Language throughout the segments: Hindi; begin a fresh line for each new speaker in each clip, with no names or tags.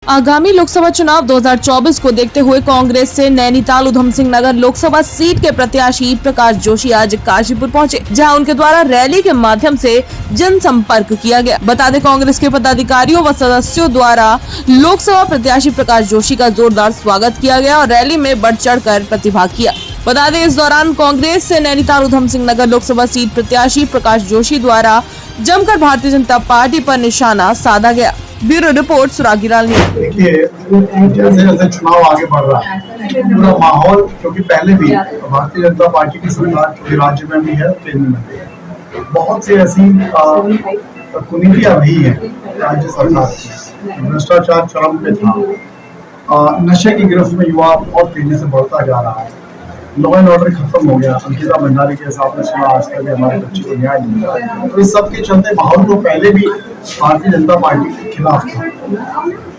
आगामी लोकसभा चुनाव 2024 को देखते हुए कांग्रेस से नैनीताल उधम सिंह नगर लोकसभा सीट के प्रत्याशी प्रकाश जोशी आज काशीपुर पहुंचे, जहां उनके द्वारा रैली के माध्यम से जनसंपर्क किया गया। बता दें, कांग्रेस के पदाधिकारियों व सदस्यों द्वारा लोकसभा प्रत्याशी प्रकाश जोशी का जोरदार स्वागत किया गया और रैली में बढ़ चढ़ कर प्रतिभाग किया। बता दें, इस दौरान कांग्रेस से नैनीताल उधम सिंह नगर लोकसभा सीट प्रत्याशी प्रकाश जोशी द्वारा जमकर भारतीय जनता पार्टी पर निशाना साधा गया। Bureau report, सुरागीलाल news.
देखिए, जैसे जैसे चुनाव आगे बढ़ रहा है, पूरा माहौल, क्योंकि पहले भी भारतीय जनता पार्टी की सरकार राज्य में भी है, केंद्र में भी है, बहुत सी ऐसी कुनीतियां रही है राज्य सरकार की। भ्रष्टाचार चरम पे था, नशे की गिरफ्त में युवा बहुत तेजी से बढ़ता जा रहा है, लॉ एंड ऑर्डर खत्म हो गया। अंकिता भंडारी के हिसाब से सुना, आज तक हमारे बच्चे को न्याय नहीं मिला। तो इस सब के चलते माहौल तो पहले भी भारतीय जनता पार्टी के खिलाफ था।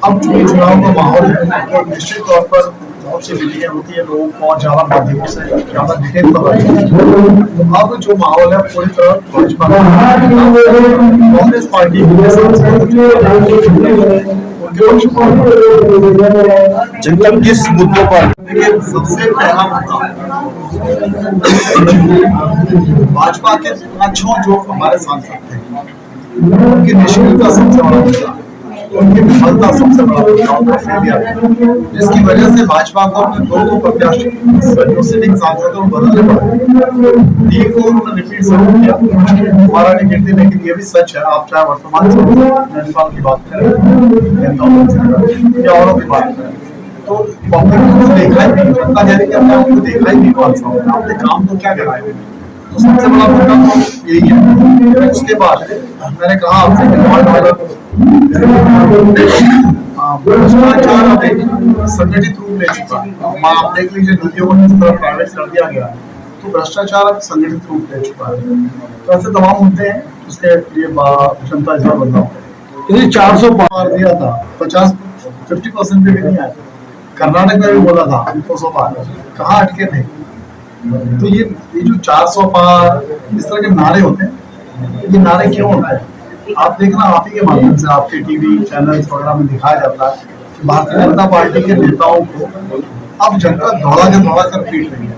अब चूंकि चुनाव का माहौल है तो निश्चित तौर पर बहुत सी मीटिंगें होती है, लोगों को और ज्यादा माध्यमों से ज्यादा डिटेल पता है। तो अब जो माहौल है पूरी तरह भाजपा कांग्रेस पार्टी
जनता किस मुद्दों पर?
देखिए, सबसे पहला मुद्दा भाजपा के 5 जो हमारे सांसद थे, उनकी निष्क्रियता सबसे बड़ा मुद्दा, उनकी विफलता सबसे बड़ा मुद्दा, उनका फेलियर, जिसकी वजह से भाजपा को अपने दो प्रत्याशी सिटिंग सांसदों को बदलने पड़े। टीम को उन्होंने रिपीट से किया, हमारा नहीं कहते, लेकिन ये भी सच है। आप चाहे वर्तमान नैनीताल की बात करें या औरों की बात करें, तो पब्लिक को देखा ही नहीं, जनता कह रही है हमने आपको देखा ही नहीं, आपने काम तो क्या कराया। तो सबसे बड़ा मुद्दा तो यही है। उसके बाद मैंने कहा आपसे भ्रष्टाचार अब एक संगठित रूप ले चुका है। आप देख लीजिए, नदियों को जिस तरह प्राइवेट कर दिया गया, तो भ्रष्टाचार अब संगठित रूप ले चुका है। तो ऐसे तमाम मुद्दे हैं, उसके लिए जनता इस बार बदलाव है। 400 पार दिया था, 50% पे भी नहीं आया। कर्नाटक में भी बोला था 200 पार, कहाँ अटके थे। तो ये जो 400 पार इस तरह के नारे होते हैं, ये नारे क्यों होते हैं? आप देखना, आप ही के माध्यम से आपके टीवी चैनल्स वगैरह में दिखाया जाता है कि भारतीय जनता पार्टी के नेताओं को अब जनता दौड़ा कर पीट रही है,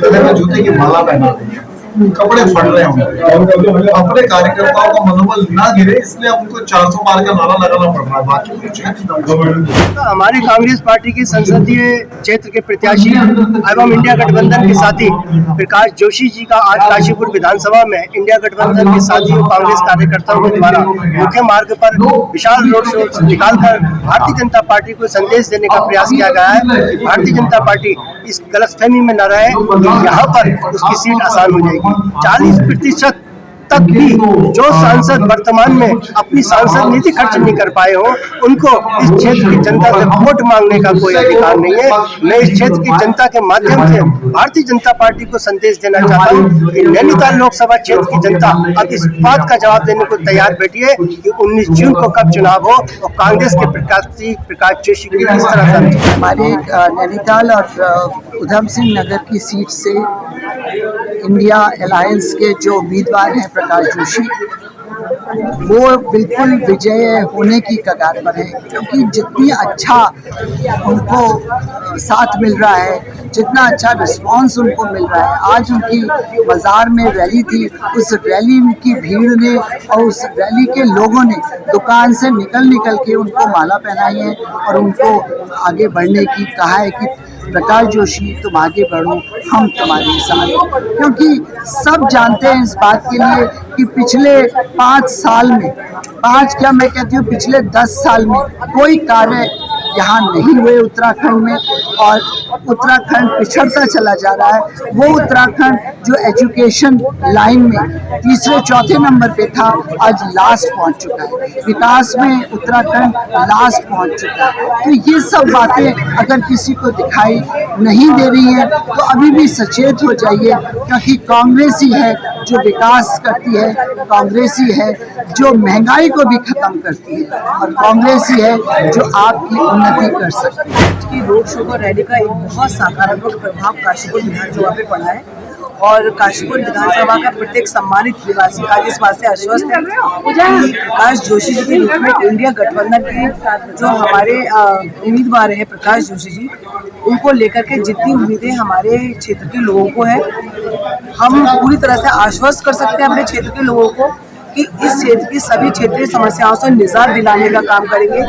गले में जूते की माला पहना रही है, कपड़े फट रहे होंगे, अपने कार्यकर्ताओं का मनोबल ना गिरे, इसलिए उनको 400 पार का नारा लगाना पड़ रहा है। बाकी कुछ है।
हमारी कांग्रेस पार्टी के संसदीय क्षेत्र के प्रत्याशी एवं इंडिया गठबंधन के साथी प्रकाश जोशी जी का आज काशीपुर विधानसभा में इंडिया गठबंधन के साथी कांग्रेस कार्यकर्ताओं के द्वारा मुख्य मार्ग पर विशाल रोड शो निकालकर भारतीय जनता पार्टी को संदेश देने का प्रयास किया गया है कि भारतीय जनता पार्टी इस गलतफहमी में न रहे, यहाँ पर उसकी सीट आसान हो जाएगी। 40% तक भी जो सांसद वर्तमान में अपनी सांसद निधि खर्च नहीं कर पाए हो, उनको इस क्षेत्र की जनता से वोट मांगने का कोई अधिकार नहीं है। मैं इस क्षेत्र की जनता के माध्यम से भारतीय जनता पार्टी को संदेश देना चाहता हूँ कि नैनीताल लोकसभा क्षेत्र की जनता अब इस बात का जवाब देने को तैयार बैठी है कि 19 जून को कब चुनाव हो और कांग्रेस के प्रत्याशी प्रकाश जोशी की किस तरह से।
हमारे नैनीताल और उधम सिंह नगर की सीट से इंडिया अलायंस के जो उम्मीदवार हैं प्रकाश जोशी, वो बिल्कुल विजय होने की कगार पर है, क्योंकि जितनी अच्छा उनको साथ मिल रहा है, जितना अच्छा रिस्पांस उनको मिल रहा है। आज उनकी बाजार में रैली थी, उस रैली की भीड़ ने और उस रैली के लोगों ने दुकान से निकल के उनको माला पहनाई है और उनको आगे बढ़ने की कहा है कि प्रकाश जोशी तुम आगे बढ़ो, हम तुम्हारे साथ। क्योंकि सब जानते हैं इस बात के लिए कि पिछले 5 साल में, 5 क्या मैं कहती हूँ पिछले 10 साल में कोई कार्य यहाँ नहीं हुए उत्तराखंड में, और उत्तराखंड पिछड़ता चला जा रहा है। वो उत्तराखंड जो एजुकेशन लाइन में तीसरे चौथे नंबर पे था, आज लास्ट पहुँच चुका है। विकास में उत्तराखंड लास्ट पहुँच चुका है। तो ये सब बातें अगर किसी को दिखाई नहीं दे रही है तो अभी भी सचेत हो जाइए, क्योंकि कांग्रेस ही है जो विकास करती है, कांग्रेस ही है जो महंगाई को भी खत्म करती है, और कांग्रेस ही है जो आपकी उन्नति कर सकती है।
रोड शो और रैली का एक बहुत सकारात्मक प्रभाव काशीपुर विधानसभा पे पड़ा है
और काशीपुर विधानसभा का प्रत्येक सम्मानित निवासी आज इस बात से आश्वस्त है कि प्रकाश जोशी जी के रूप में इंडिया गठबंधन के जो हमारे उम्मीदवार हैं प्रकाश जोशी जी, उनको लेकर के जितनी उम्मीदें हमारे क्षेत्र के लोगों को है, हम पूरी तरह से आश्वस्त कर सकते हैं अपने क्षेत्र के लोगों को कि इस क्षेत्र की सभी क्षेत्रीय समस्याओं से निजात दिलाने का काम करेंगे।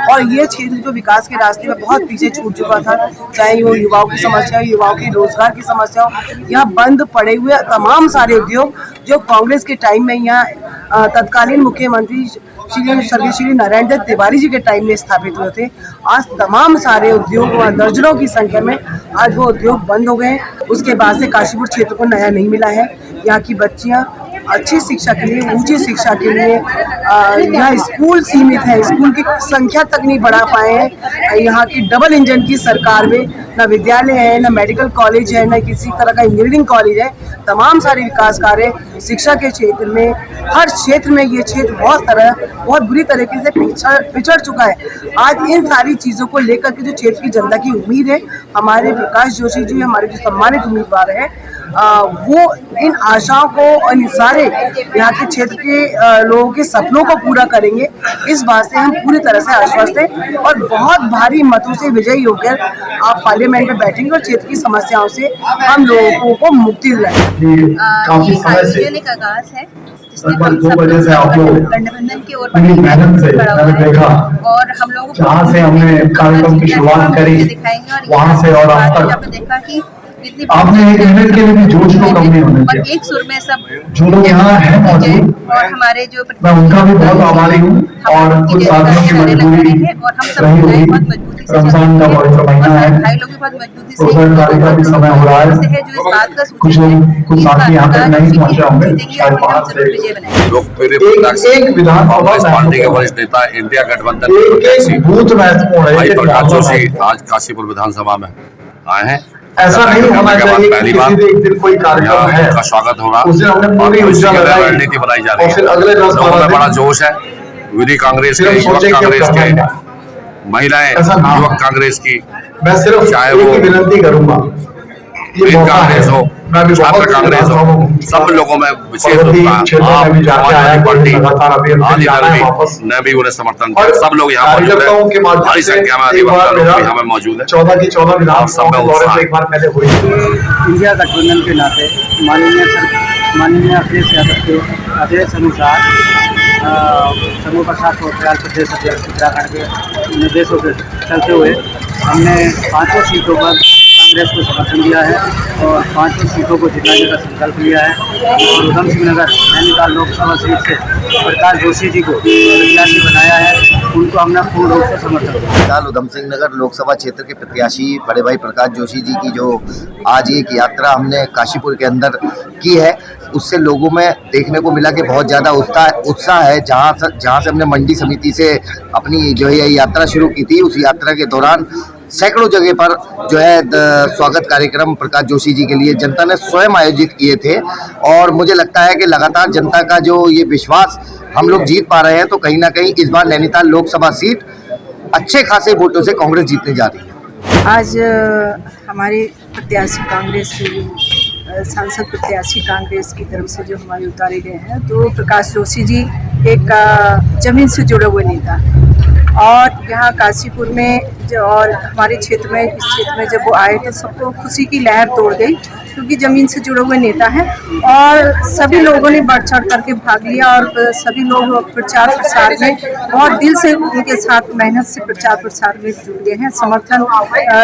और ये क्षेत्र जो विकास के रास्ते में बहुत पीछे छूट चुका था, चाहे वो युवाओं की समस्या हो, युवाओं की रोजगार की समस्या हो, यहाँ बंद पड़े हुए तमाम सारे उद्योग जो कांग्रेस के टाइम में यहाँ तत्कालीन मुख्यमंत्री स्वर्गीय श्री नारायण दत्त तिवारी जी के टाइम में स्थापित हुए थे, आज तमाम सारे उद्योग दर्जनों की संख्या में आज वो उद्योग बंद हो गए। उसके बाद से काशीपुर क्षेत्र को नया नहीं मिला है। यहाँ की बच्चियाँ अच्छी शिक्षा के लिए, ऊंची शिक्षा के लिए यहाँ स्कूल सीमित है, स्कूल की संख्या तक नहीं बढ़ा पाए हैं। यहाँ की डबल इंजन की सरकार में न विद्यालय है, न मेडिकल कॉलेज है, न किसी तरह का इंजीनियरिंग कॉलेज है। तमाम सारे विकास कार्य शिक्षा के क्षेत्र में, हर क्षेत्र में ये क्षेत्र बहुत बुरी तरीके से पिछड़ चुका है। आज इन सारी चीज़ों को लेकर के जो क्षेत्र की जनता की उम्मीद है, हमारे प्रकाश जोशी जी हमारे जो सम्मानित उम्मीदवार हैं, वो इन आशाओं को और इन सारे यहाँ के क्षेत्र के लोगों के सपनों को पूरा करेंगे। इस बात से हम पूरी तरह से आश्वस्त हैं और बहुत भारी मतों से विजयी होकर आप पार्लियामेंट में बैठेंगे और क्षेत्र की समस्याओं से हम लोगों को मुक्ति दिलाएंगे।
काफी समय से
एक आगाज है
लगभग 2 बजे से आप लोग
गठबंधन की ओर
बड़ी मेहनत से मैंने देखा,
और हम लोग
जहाँ से हमने कार्यक्रम की शुरुआत करी वहाँ से और अब तक
देखा कि
आपने एक मिनट के लिए भी जोश को कम नहीं होने दिया।
एक सुर में सब
जो लोग यहाँ हैं मौजूद,
और हमारे जो
मैं उनका भी बहुत आभारी हूँ। और कुछ साथियों की मजबूरी रही होगी, रमजान का पवित्र महीना है, रोजाना कार्यक्रम भी समय हो रहा है, कुछ साथी यहाँ तक नहीं पहुँचे होंगे, शायद बाहर से।
लोकप्रिय
एक विधानसभा
पार्टी के वरिष्ठ नेता इंडिया गठबंधन के प्रत्याशी
बूथ महत्वपूर्ण है,
भाई
एक
प्रकाश जोशी
विधानसभा
आज काशीपुर विधानसभा में आए हैं।
ऐसा नहीं होना चाहिए
पहली
कि
बार
किसी दिन एक दिन कोई कार्यक्रम है
का स्वागत होगा,
उस दिन हमने पूरी
और
ऊर्जा
उसकी
लगाई
रणनीति बनाई जा रही
और फिर
है।
अगले 10-12
लोगों में बड़ा
दिन
जोश है, विधि कांग्रेस के,
सिर्फ
युवक
सोचे कि
कांग्रेस
अब
के,
करना
महिलाएं
ऐसा ना हो।
युवक कांग्रेस की,
मैं सिर्फ
चाहे
एक
वो
ही विनती करूंगा, ये
वीर
मौका है,
कांग्रेस हो,
मैं भी
छात्र
बहुत
कांग्रेस हो, सब लोगों में विशेष रूप से आप समाजवादी पार्टी, आदि दल ने भी उन्हें समर्थन किया। सब लोग यहाँ मौजूद है, भारी संख्या में अधिवक्ता लोग भी यहाँ मौजूद है।
14 की 14 विधानसभाओं
सब में
के दौरे
उत्साह
से एक बार पहले हुई।
इंडिया गठबंधन के नाते माननीय अखिलेश यादव के आदेश अनुसार समूह प्रसाद पोखरियाल प्रदेश अध्यक्ष उत्तराखंड के निर्देशों के चलते हुए हमने 5 सीटों पर कांग्रेस को समर्थन दिया है और 5 सीटों को जिताने का संकल्प लिया है। और उधम सिंह नगर नैनीताल लोकसभा सीट से प्रकाश जोशी जी को प्रत्याशी बनाया है, उनको हमने पूर्ण रूप से समर्थन दिया।
नैनीताल उधम सिंह नगर लोकसभा क्षेत्र के प्रत्याशी बड़े भाई प्रकाश जोशी जी की जो आज एक यात्रा हमने काशीपुर के अंदर की है, उससे लोगों में देखने को मिला कि बहुत ज़्यादा उत्साह है। जहाँ से हमने मंडी समिति से अपनी जो है यात्रा शुरू की थी, उस यात्रा के दौरान सैकड़ों जगह पर जो है स्वागत कार्यक्रम प्रकाश जोशी जी के लिए जनता ने स्वयं आयोजित किए थे। और मुझे लगता है कि लगातार जनता का जो ये विश्वास हम लोग जीत पा रहे हैं, तो कहीं ना कहीं इस बार नैनीताल लोकसभा सीट अच्छे खासे वोटों से कांग्रेस जीतने जा रही है।
आज हमारे प्रत्याशी कांग्रेस के सांसद प्रत्याशी कांग्रेस की तरफ से जो हमारे उतारे गए हैं, तो प्रकाश जोशी जी एक जमीन से जुड़े हुए नेता और यहाँ काशीपुर में और हमारे क्षेत्र में, इस क्षेत्र में जब वो आए तो सबको खुशी की लहर तोड़ गई, क्योंकि ज़मीन से जुड़े हुए नेता हैं और सभी लोगों ने बढ़ चढ़ करके भाग लिया और सभी लोग प्रचार प्रसार में बहुत दिल से उनके साथ मेहनत से प्रचार प्रसार में जुड़ गए हैं। समर्थन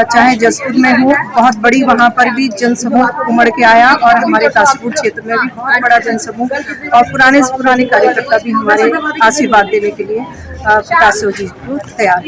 चाहे जसपुर में हो, बहुत बड़ी वहाँ पर भी जनसमूह उमड़ के आया और हमारे काशीपुर क्षेत्र में भी बहुत बड़ा जनसमूह और पुराने से पुराने कार्यकर्ता भी हमारे आशीर्वाद देने के लिए प्रकाश जोशी को तैयार